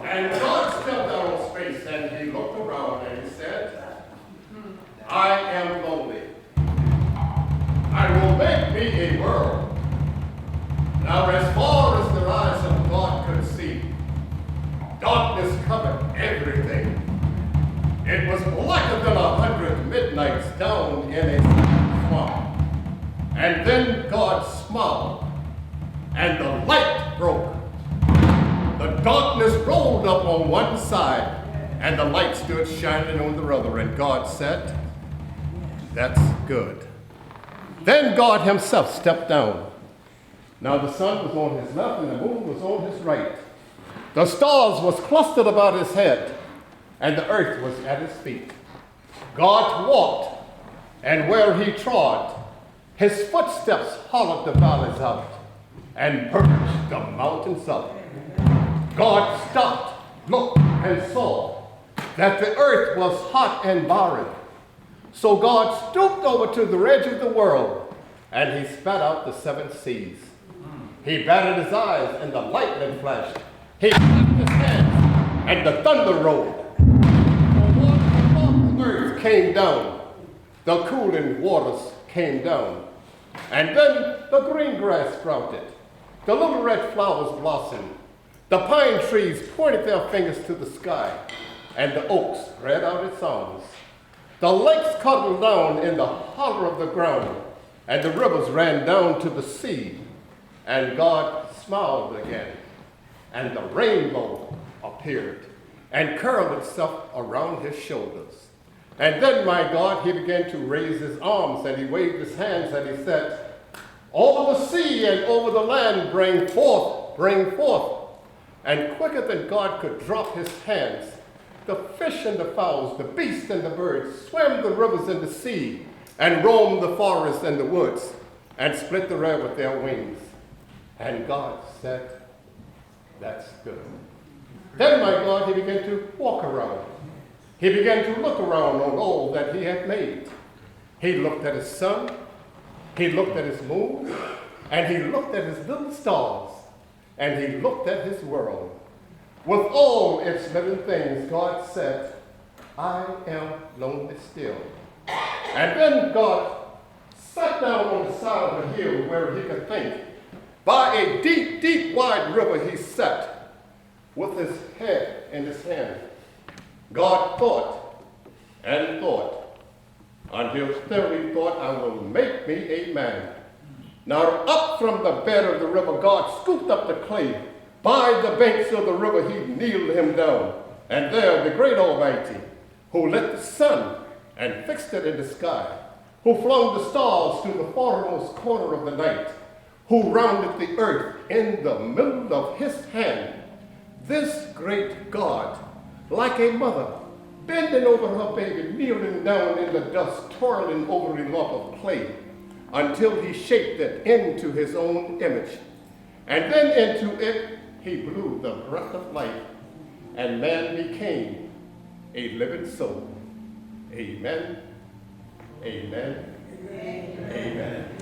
And God stepped out of space and he looked around and he said, I am lonely. I will make me a world. Now as far as the eyes of God could see, darkness covered everything. It was blacker than 100 midnights down in a swamp. And then God smiled and the light broke. The darkness rolled up on one side, and the light stood shining on the other, and God said, that's good. Then God himself stepped down. Now the sun was on his left, and the moon was on his right. The stars was clustered about his head, and the earth was at his feet. God walked, and where he trod, his footsteps hollowed the valleys out, and purged the mountains up. God stopped, looked, and saw that the earth was hot and barren. So God stooped over to the edge of the world, and he spat out the 7 seas. He batted his eyes, and the lightning flashed. He clapped his hands, and the thunder rolled. The water from the earth came down. The cooling waters came down. And then the green grass sprouted. The little red flowers blossomed. The pine trees pointed their fingers to the sky, and the oak spread out its arms. The lakes cuddled down in the hollow of the ground, and the rivers ran down to the sea. And God smiled again, and the rainbow appeared and curled itself around his shoulders. And then, my God, he began to raise his arms, and he waved his hands, and he said, over the sea and over the land, bring forth, bring forth. And quicker than God could drop his hands, the fish and the fowls, the beasts and the birds, swam the rivers and the sea, and roamed the forests and the woods, and split the air with their wings. And God said, that's good. Then, my God, he began to walk around. He began to look around on all that he had made. He looked at his sun, he looked at his moon, and he looked at his little stars. And he looked at his world. With all its living things, God said, I am lonely still. And then God sat down on the side of a hill where he could think. By a deep, deep, wide river he sat, with his head in his hand. God thought and thought, until still he thought, I will make me a man. Now up from the bed of the river, God scooped up the clay. By the banks of the river, he kneeled him down. And there the great Almighty, who lit the sun and fixed it in the sky, who flung the stars to the farthest corner of the night, who rounded the earth in the middle of his hand, this great God, like a mother, bending over her baby, kneeling down in the dust, toiling over a lump of clay, until he shaped it into his own image. And then into it he blew the breath of life, and man became a living soul. Amen, amen, amen. Amen.